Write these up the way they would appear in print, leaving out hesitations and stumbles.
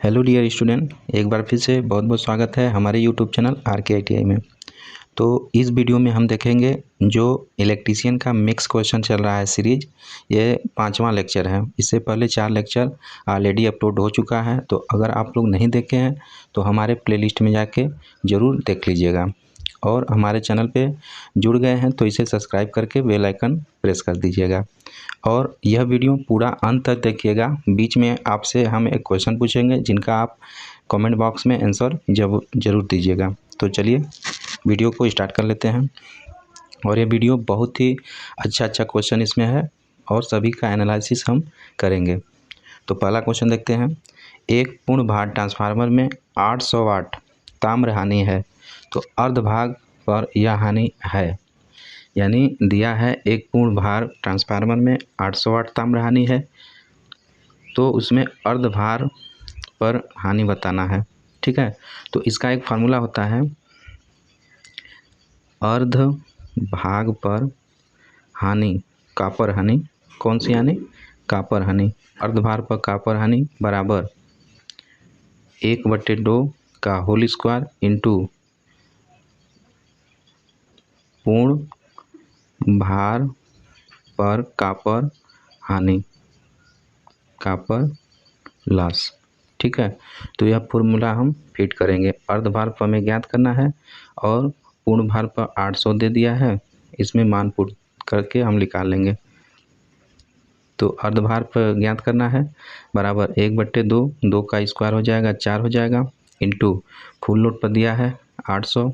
Hello dear student, एक बार फिर से बहुत बहुत स्वागत है हमारे यूट्यूब चैनल RKITI में। तो इस वीडियो में हम देखेंगे जो इलेक्ट्रीशियन का मिक्स क्वेश्चन चल रहा है सीरीज। ये 5वां लेक्चर है। इससे पहले 4 लेक्चर ऑलरेडी अपलोड हो चुका है, तो अगर आप लोग नहीं देखे हैं तो हमारे प्लेलिस्ट में जाके ज़रूर देख लीजिएगा। और हमारे चैनल पे जुड़ गए हैं तो इसे सब्सक्राइब करके बेल आइकन प्रेस कर दीजिएगा। और यह वीडियो पूरा अंत तक देखिएगा। बीच में आपसे हम एक क्वेश्चन पूछेंगे जिनका आप कमेंट बॉक्स में आंसर ज़रूर दीजिएगा। तो चलिए वीडियो को स्टार्ट कर लेते हैं। और ये वीडियो बहुत ही अच्छा क्वेश्चन इसमें है और सभी का एनालिसिस हम करेंगे। तो पहला क्वेश्चन देखते हैं। एक पूर्ण भार ट्रांसफार्मर में 800 वाट ताम्र हानि है, तो अर्धभाग पर यह हानि है। यानी दिया है एक पूर्ण भार ट्रांसफार्मर में 800 वाट ताम्र हानि है, तो उसमें अर्धभार पर हानि बताना है। ठीक है, तो इसका एक फार्मूला होता है अर्ध भाग पर हानि, कॉपर हानि। कौन सी हानि? कॉपर हानि। अर्धभार पर कॉपर हानि बराबर 1/2 का होल स्क्वायर इंटू पूर्ण भार पर कॉपर हानि, कॉपर लॉस। ठीक है, तो यह फॉर्मूला हम फिट करेंगे। अर्धभार पर हमें ज्ञात करना है और पूर्ण भार पर 800 दे दिया है, इसमें मान पुट करके हम निकाल लेंगे। तो अर्धभार पर ज्ञात करना है बराबर 1/2, 2 का स्क्वायर हो जाएगा 4 हो जाएगा, इंटू फुल लोड पर दिया है 800,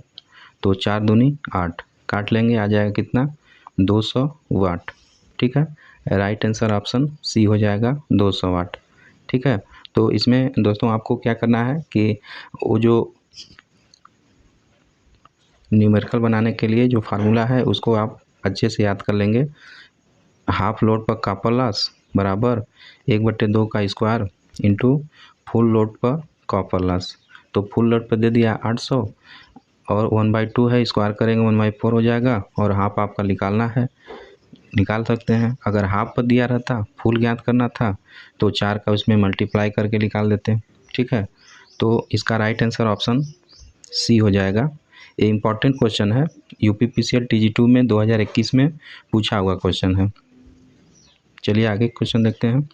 तो 4 दूनी 8 काट लेंगे, आ जाएगा कितना? 200 वाट। ठीक है, राइट आंसर ऑप्शन सी हो जाएगा 200 वाट। ठीक है, तो इसमें दोस्तों आपको क्या करना है कि वो जो न्यूमेरिकल बनाने के लिए जो फार्मूला है उसको आप अच्छे से याद कर लेंगे। हाफ लोड पर कॉपर लॉस बराबर 1/2 का स्क्वायर इंटू फुल लोड पर कॉपर लॉस। तो फुल लोड पर दे दिया 800 और 1/2 है, स्क्वायर करेंगे 1/4 हो जाएगा, और हाफ आपका निकालना है, निकाल सकते हैं। अगर हाफ पर दिया रहता, फुल ज्ञात करना था, तो 4 का उसमें मल्टीप्लाई करके निकाल देते हैं। ठीक है, तो इसका राइट आंसर ऑप्शन सी हो जाएगा। ये इम्पॉर्टेंट क्वेश्चन है, UPPCL TG2 में 2021 में पूछा हुआ क्वेश्चन है। चलिए आगे क्वेश्चन देखते हैं।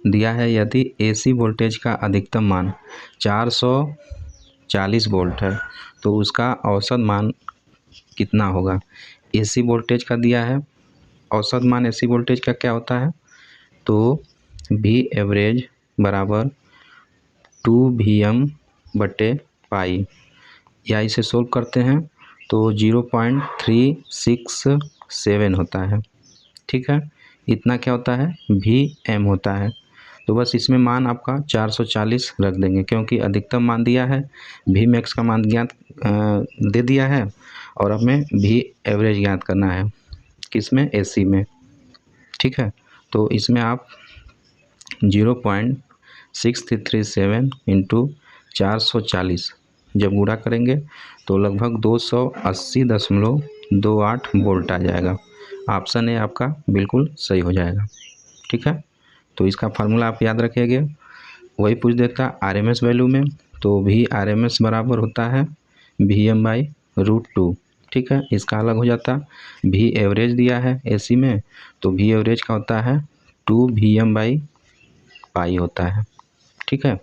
दिया है यदि AC वोल्टेज का अधिकतम मान 440 वोल्ट है, तो उसका औसत मान कितना होगा? AC वोल्टेज का दिया है, औसत मान AC वोल्टेज का क्या होता है? तो V एवरेज बराबर 2Vm/पाई, या इसे सोल्व करते हैं तो 0.367 होता है। ठीक है, इतना क्या होता है? Vm होता है। तो बस इसमें मान आपका 440 रख देंगे, क्योंकि अधिकतम मान दिया है, V मैक्स का मान ज्ञात दे दिया है, और हमें V एवरेज ज्ञात करना है किसमें? AC में। ठीक है, तो इसमें आप 0.6337 इंटू 440 जब गुणा करेंगे तो लगभग 280.28 वोल्ट आ जाएगा। ऑप्शन ए आपका बिल्कुल सही हो जाएगा। ठीक है, तो इसका फार्मूला आप याद रखिएगा। वही पूछ देता RMS वैल्यू में, तो भी RMS बराबर होता है Vm/√2। ठीक है, इसका अलग हो जाता। V एवरेज दिया है AC में, तो V एवरेज का होता है 2Vm/पाई होता है। ठीक है,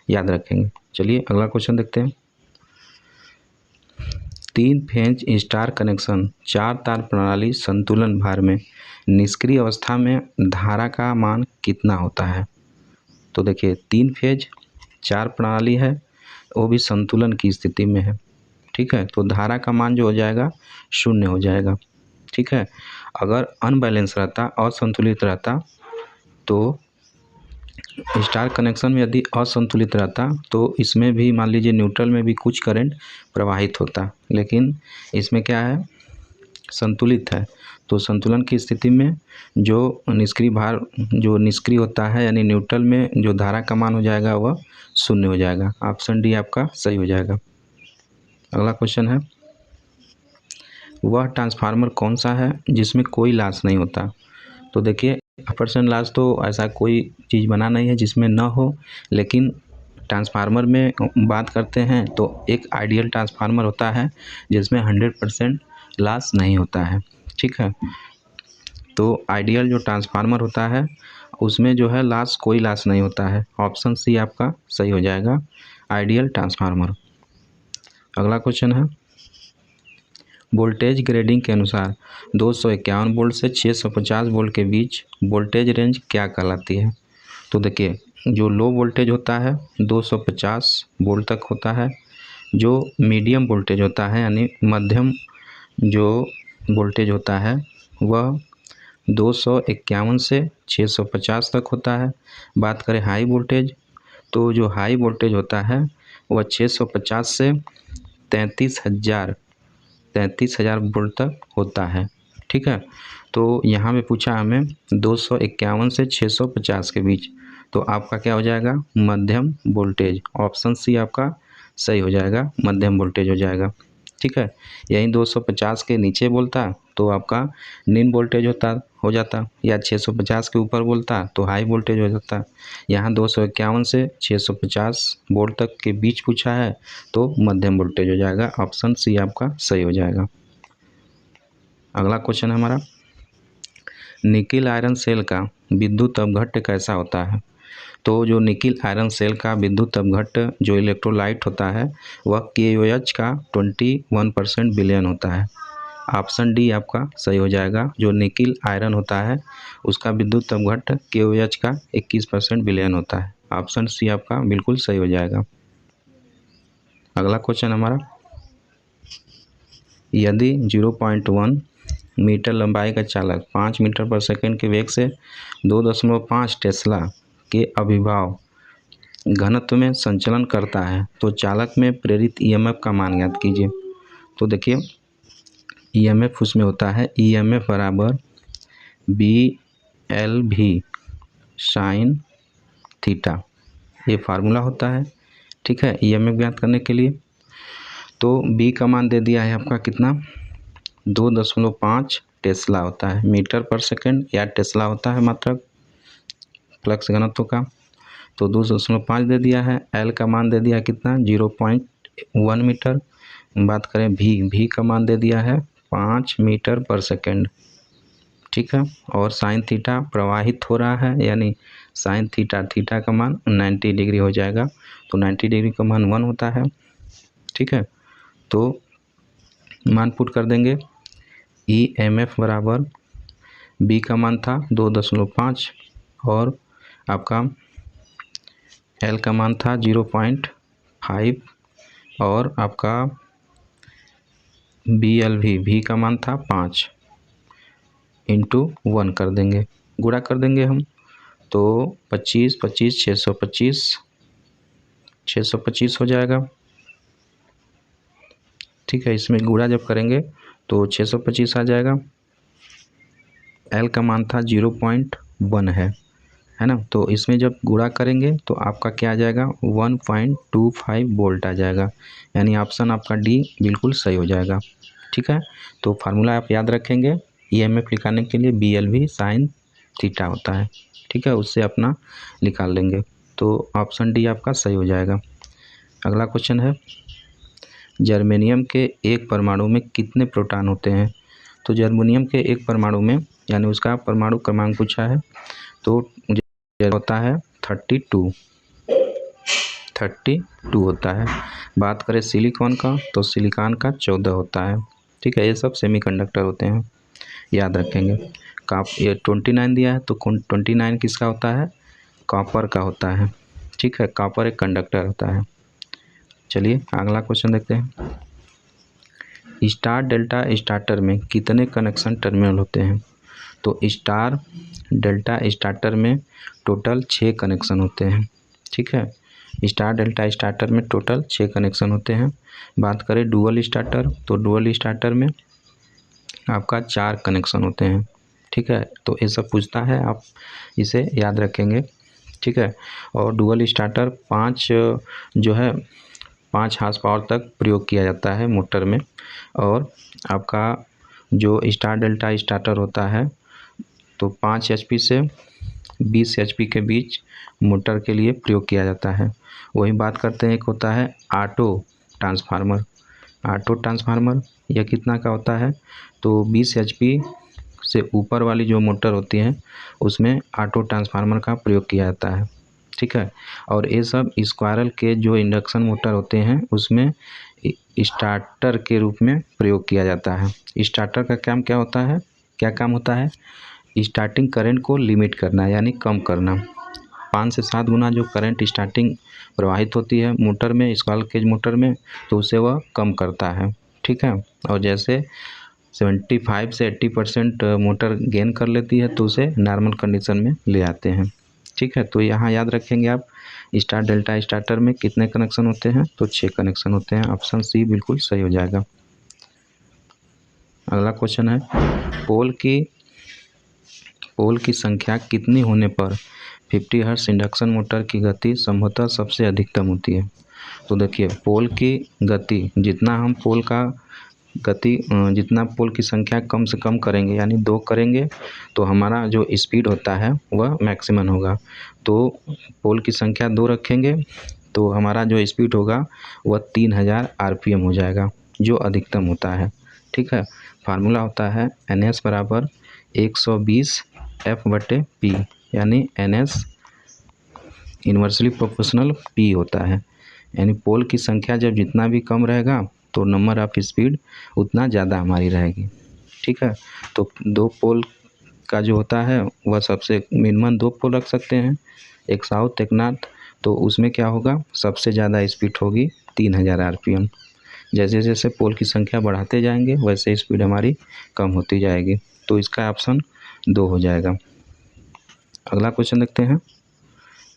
याद रखेंगे। चलिए अगला क्वेश्चन देखते हैं। 3 फेज स्टार कनेक्शन 4 तार प्रणाली संतुलन भार में निष्क्रिय अवस्था में धारा का मान कितना होता है? तो देखिए 3 फेज 4 प्रणाली है, वो भी संतुलन की स्थिति में है। ठीक है, तो धारा का मान जो हो जाएगा 0 हो जाएगा। ठीक है, अगर अनबैलेंस रहता, असंतुलित रहता, तो स्टार कनेक्शन में यदि असंतुलित रहता तो इसमें भी मान लीजिए न्यूट्रल में भी कुछ करंट प्रवाहित होता, लेकिन इसमें क्या है? संतुलित है। तो संतुलन की स्थिति में जो निष्क्रिय भार जो निष्क्रिय होता है, यानी न्यूट्रल में जो धारा का मान हो जाएगा वह 0 हो जाएगा। ऑप्शन डी आपका सही हो जाएगा। अगला क्वेश्चन है, वह ट्रांसफार्मर कौन सा है जिसमें कोई लॉस नहीं होता? तो देखिए परसेंट लॉस तो ऐसा कोई चीज़ बना नहीं है जिसमें ना हो, लेकिन ट्रांसफार्मर में बात करते हैं तो एक आइडियल ट्रांसफार्मर होता है जिसमें 100% लॉस नहीं होता है। ठीक है, तो आइडियल जो ट्रांसफार्मर होता है उसमें जो है लॉस, कोई लॉस नहीं होता है। ऑप्शन सी आपका सही हो जाएगा, आइडियल ट्रांसफार्मर। अगला क्वेश्चन है, वोल्टेज ग्रेडिंग के अनुसार 251 वोल्ट से 650 वोल्ट के बीच वोल्टेज रेंज क्या कहलाती है? तो देखिए, जो लो वोल्टेज होता है 250 वोल्ट तक होता है। जो मीडियम वोल्टेज होता है यानी मध्यम जो वोल्टेज होता है वह 251 से 650 तक होता है। बात करें हाई वोल्टेज, तो जो हाई वोल्टेज होता है वह 650 से 33,000 वोल्ट तक होता है। ठीक है, तो यहाँ पे पूछा हमें 251 से 650 के बीच, तो आपका क्या हो जाएगा, मध्यम वोल्टेज। ऑप्शन सी आपका सही हो जाएगा, मध्यम वोल्टेज हो जाएगा। ठीक है, यहीं 250 के नीचे बोलता तो आपका निम्न वोल्टेज हो जाता, या 650 के ऊपर बोलता तो हाई वोल्टेज हो जाता। यहाँ 251 से 650 वोल्ट तक के बीच पूछा है तो मध्यम वोल्टेज हो जाएगा। ऑप्शन सी आपका सही हो जाएगा। अगला क्वेश्चन है हमारा, निकिल आयरन सेल का विद्युत अपघट्ट कैसा होता है? तो जो निकिल आयरन सेल का विद्युत अपघट्ट जो इलेक्ट्रोलाइट होता है वह KOH का 21% विलयन होता है। ऑप्शन डी आपका सही हो जाएगा, जो निकिल आयरन होता है उसका विद्युत अपघट्ट KOH का 21% विलयन होता है। ऑप्शन सी आपका बिल्कुल सही हो जाएगा। अगला क्वेश्चन हमारा, यदि 0.1 मीटर लंबाई का चालक 5 मीटर पर सेकंड के वेग से 2.5 टेस्ला के अभिभाव घनत्व में संचलन करता है तो चालक में प्रेरित EMF का मान ज्ञात कीजिए। तो देखिए, EMF उसमें होता है EMF बराबर BLV साइन थीटा, ये फार्मूला होता है। ठीक है, EMF ज्ञात करने के लिए तो B का मान दे दिया है आपका कितना, 2.5 टेस्ला होता है मीटर पर सेकंड, या टेस्ला होता है मात्रक फ्लक्स घनत्व का, तो 2.5 दे दिया है। L का मान दे दिया कितना, 0.1 मीटर। बात करें V का मान दे दिया है 5 मीटर पर सेकंड। ठीक है, और साइन थीटा प्रवाहित हो रहा है यानी साइन थीटा का मान 90 डिग्री हो जाएगा, तो 90 डिग्री का मान 1 होता है। ठीक है, तो मान पुट कर देंगे, EMF बराबर B का मान था 2.5 और आपका L का मान था 0.5 और आपका BLV V का मान था 5 इंटू 1 कर देंगे, गुणा कर देंगे हम, तो 25 25 625 हो जाएगा। ठीक है, इसमें गुणा जब करेंगे तो 625 आ जाएगा। L का मान था 0.1 है ना, तो इसमें जब गुणा करेंगे तो आपका क्या आ जाएगा, 1.25 वोल्ट आ जाएगा, यानी ऑप्शन आपका डी बिल्कुल सही हो जाएगा। ठीक है, तो फार्मूला आप याद रखेंगे, EMF निकालने के लिए BLV साइन थीटा होता है। ठीक है, उससे अपना निकाल लेंगे, तो ऑप्शन डी आपका सही हो जाएगा। अगला क्वेश्चन है, जर्मेनियम के एक परमाणु में कितने प्रोटॉन होते हैं? तो जर्मेनियम के एक परमाणु में यानी उसका परमाणु क्रमांक पूछा है तो होता है 32 होता है। बात करें सिलिकॉन का तो सिलिकॉन का 14 होता है। ठीक है, ये सब सेमीकंडक्टर होते हैं, याद रखेंगे। ये 29 दिया है तो 29 किसका होता है, कॉपर का होता है। ठीक है, कॉपर एक कंडक्टर होता है। चलिए अगला क्वेश्चन देखते हैं, स्टार डेल्टा स्टार्टर में कितने कनेक्शन टर्मिनल होते हैं? तो स्टार डेल्टा स्टार्टर में टोटल 6 कनेक्शन होते हैं। ठीक है, स्टार डेल्टा स्टार्टर में टोटल 6 कनेक्शन होते हैं। बात करें डुअल स्टार्टर तो डुअल स्टार्टर में आपका 4 कनेक्शन होते हैं। ठीक है, तो ये सब पूछता है, आप इसे याद रखेंगे। ठीक है, और डुअल स्टार्टर 5 हार्स पावर तक प्रयोग किया जाता है मोटर में, और आपका जो स्टार डेल्टा स्टार्टर होता है तो 5 HP से 20 HP के बीच मोटर के लिए प्रयोग किया जाता है। वही बात करते हैं, एक होता है ऑटो ट्रांसफार्मर। ऑटो ट्रांसफार्मर यह कितना का होता है, तो 20 HP से ऊपर वाली जो मोटर होती है उसमें ऑटो ट्रांसफार्मर का प्रयोग किया जाता है। ठीक है। और ये सब स्क्वायरल के जो इंडक्शन मोटर होते हैं उसमें स्टार्टर के रूप में प्रयोग किया जाता है। स्टार्टर का काम क्या होता है, क्या काम होता है, स्टार्टिंग करंट को लिमिट करना यानी कम करना। 5 से 7 गुना जो करंट स्टार्टिंग प्रवाहित होती है मोटर में, स्क्वायरल केज मोटर में, तो उसे वह कम करता है। ठीक है। और जैसे 75 से 80% मोटर गेन कर लेती है तो उसे नॉर्मल कंडीशन में ले आते हैं। ठीक है। तो यहाँ याद रखेंगे आप, स्टार डेल्टा स्टार्टर में कितने कनेक्शन होते हैं, तो 6 कनेक्शन होते हैं। ऑप्शन सी बिल्कुल सही हो जाएगा। अगला क्वेश्चन है, पोल की संख्या कितनी होने पर 50 हर्ट्ज इंडक्शन मोटर की गति संभवतः सबसे अधिकतम होती है। तो देखिए, पोल की गति जितना पोल की संख्या कम से कम करेंगे यानी 2 करेंगे तो हमारा जो स्पीड होता है वह मैक्सिमम होगा। तो पोल की संख्या 2 रखेंगे तो हमारा जो स्पीड होगा वह 3000 RPM हो जाएगा, जो अधिकतम होता है। ठीक है। फार्मूला होता है NS बराबर 120 F/P, यानी NS इन्वर्सली प्रोपोर्शनल P होता है। यानी पोल की संख्या जब जितना भी कम रहेगा तो नंबर ऑफ स्पीड उतना ज़्यादा हमारी रहेगी। ठीक है। तो 2 पोल का जो होता है वह सबसे मिनिमम 2 पोल रख सकते हैं, एक साउथ एक नॉर्थ, तो उसमें क्या होगा, सबसे ज़्यादा स्पीड होगी 3000 RPM। जैसे जैसे पोल की संख्या बढ़ाते जाएंगे वैसे स्पीड हमारी कम होती जाएगी। तो इसका ऑप्शन 2 हो जाएगा। अगला क्वेश्चन देखते हैं,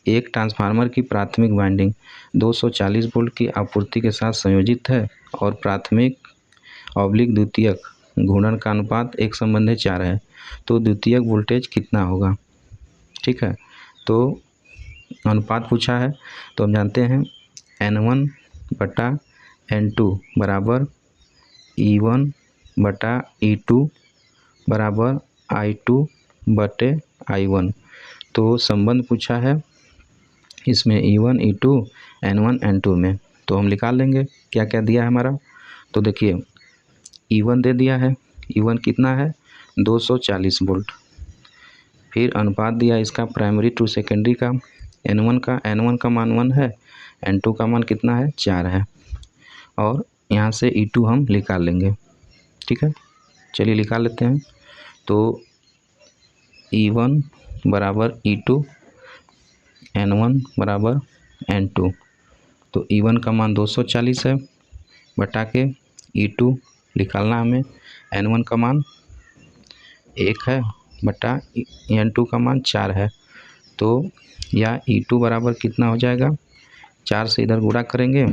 एक ट्रांसफार्मर की प्राथमिक वाइंडिंग 240 वोल्ट की आपूर्ति के साथ संयोजित है और प्राथमिक/द्वितीयक घूर्णन का अनुपात 1:4 है, तो द्वितीयक वोल्टेज कितना होगा। ठीक है। तो अनुपात पूछा है तो हम जानते हैं N1/N2 बराबर E1/E2 बराबर I2/I1। तो संबंध पूछा है इसमें E1 E2 N1 N2 में, तो हम निकाल लेंगे क्या क्या दिया है हमारा। तो देखिए, E1 दे दिया है, E1 कितना है 240 वोल्ट। फिर अनुपात दिया इसका प्राइमरी टू सेकेंडरी का, N1 का मान 1 है, N2 का मान कितना है 4 है, और यहाँ से E2 हम निकाल लेंगे। ठीक है, चलिए निकाल लेते हैं। तो E1 बराबर E2, N1 बराबर N2, तो E1 का मान 240 है बटा के E2 निकालना हमें, N1 का मान 1 है बटा N2 का मान 4 है, तो या E2 बराबर कितना हो जाएगा, 4 से इधर गुणा करेंगे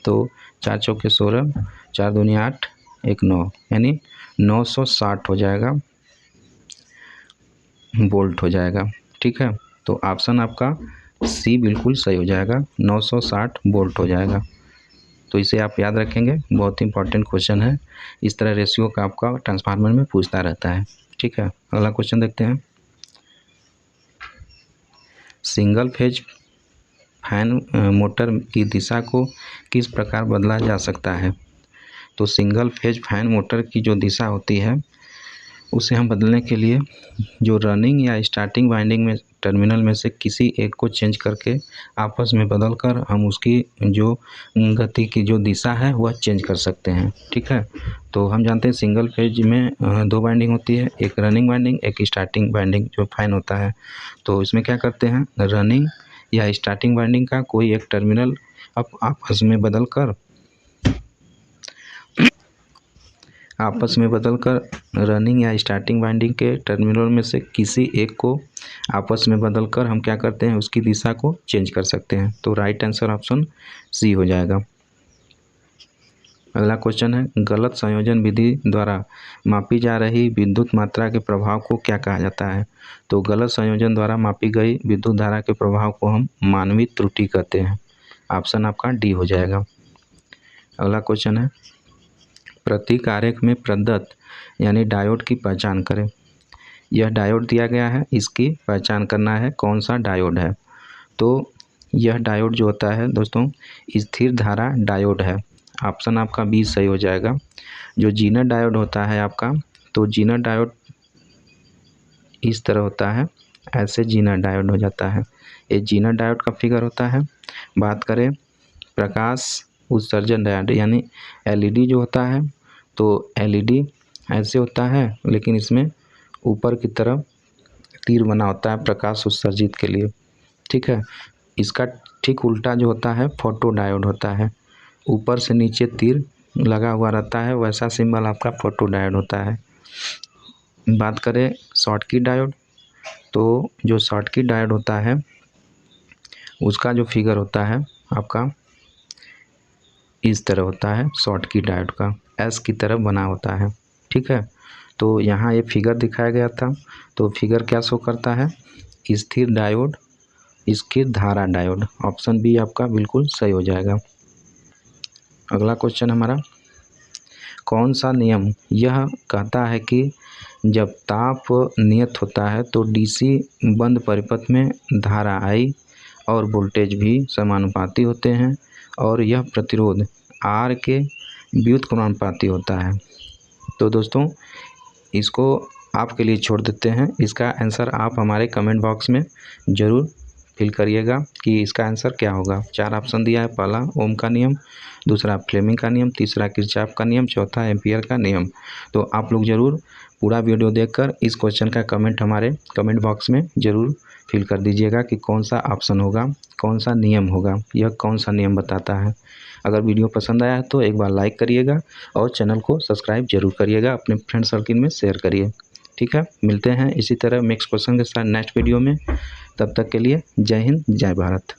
तो 4 चौके 16, 4 दूनी 8, 1 9, यानी 960 हो जाएगा, वोल्ट हो जाएगा। ठीक है। तो ऑप्शन आपका सी बिल्कुल सही हो जाएगा, 960 वोल्ट हो जाएगा। तो इसे आप याद रखेंगे, बहुत ही इंपॉर्टेंट क्वेश्चन है। इस तरह रेशियो का आपका ट्रांसफार्मर में पूछता रहता है। ठीक है। अगला क्वेश्चन देखते हैं, सिंगल फेज फैन मोटर की दिशा को किस प्रकार बदला जा सकता है। तो सिंगल फेज फैन मोटर की जो दिशा होती है उसे हम बदलने के लिए जो रनिंग या स्टार्टिंग वाइंडिंग में टर्मिनल में से किसी एक को चेंज करके आपस में बदलकर हम उसकी जो गति की जो दिशा है वह चेंज कर सकते हैं। ठीक है। तो हम जानते हैं सिंगल फेज में 2 वाइंडिंग होती है, एक रनिंग वाइंडिंग, एक स्टार्टिंग वाइंडिंग जो फैन होता है। तो इसमें क्या करते हैं, रनिंग या स्टार्टिंग वाइंडिंग का कोई एक टर्मिनल आपस में बदलकर रनिंग या स्टार्टिंग वाइंडिंग के टर्मिनल में से किसी एक को आपस में बदलकर हम क्या करते हैं, उसकी दिशा को चेंज कर सकते हैं। तो राइट आंसर ऑप्शन सी हो जाएगा। अगला क्वेश्चन है, गलत संयोजन विधि द्वारा मापी जा रही विद्युत मात्रा के प्रभाव को क्या कहा जाता है। तो गलत संयोजन द्वारा मापी गई विद्युत धारा के प्रभाव को हम मानवीय त्रुटि कहते हैं। ऑप्शन आपका डी हो जाएगा। अगला क्वेश्चन है, प्रतीक आरेख में प्रदत्त यानी डायोड की पहचान करें। यह डायोड दिया गया है, इसकी पहचान करना है कौन सा डायोड है। तो यह डायोड जो होता है दोस्तों स्थिर धारा डायोड है। ऑप्शन आपका बी सही हो जाएगा। जो जीनर डायोड होता है आपका, तो जीनर डायोड इस तरह होता है, ऐसे जीनर डायोड हो जाता है। ये जीनर डायोड का फिगर होता है। बात करें प्रकाश उत्सर्जन डायोड यानी एलईडी जो होता है, तो एलईडी ऐसे होता है, लेकिन इसमें ऊपर की तरफ तीर बना होता है प्रकाश उत्सर्जित के लिए। ठीक है, इसका ठीक उल्टा जो होता है फोटो डायोड होता है, ऊपर से नीचे तीर लगा हुआ रहता है, वैसा सिंबल आपका फोटो डायोड होता है। बात करें शॉटकी डायोड, तो जो शॉटकी डायोड होता है उसका जो फिगर होता है आपका इस तरह होता है, शॉटकी डायोड का एस की तरफ बना होता है। ठीक है, तो यहाँ ये फिगर दिखाया गया था, तो फिगर क्या शो करता है, स्थिर डायोड, स्थिर धारा डायोड। ऑप्शन बी आपका बिल्कुल सही हो जाएगा। अगला क्वेश्चन हमारा, कौन सा नियम यह कहता है कि जब ताप नियत होता है तो डीसी बंद परिपथ में धारा आई और वोल्टेज भी समानुपाती होते हैं और यह प्रतिरोध आर के व्युत्क्रमानुपाती होता है। तो दोस्तों इसको आपके लिए छोड़ देते हैं, इसका आंसर आप हमारे कमेंट बॉक्स में ज़रूर फिल करिएगा कि इसका आंसर क्या होगा। 4 ऑप्शन दिया है, पहला ओम का नियम, दूसरा फ्लेमिंग का नियम, तीसरा किरचॉफ का नियम, चौथा एम्पियर का नियम। तो आप लोग ज़रूर पूरा वीडियो देखकर इस क्वेश्चन का कमेंट हमारे कमेंट बॉक्स में ज़रूर फिल कर दीजिएगा कि कौन सा ऑप्शन होगा, कौन सा नियम होगा, यह कौन सा नियम बताता है। अगर वीडियो पसंद आया है तो एक बार लाइक करिएगा और चैनल को सब्सक्राइब जरूर करिएगा, अपने फ्रेंड सर्किल में शेयर करिए। ठीक है, मिलते हैं इसी तरह नेक्स्ट क्वेश्चन के साथ नेक्स्ट वीडियो में। तब तक के लिए जय हिंद, जय भारत।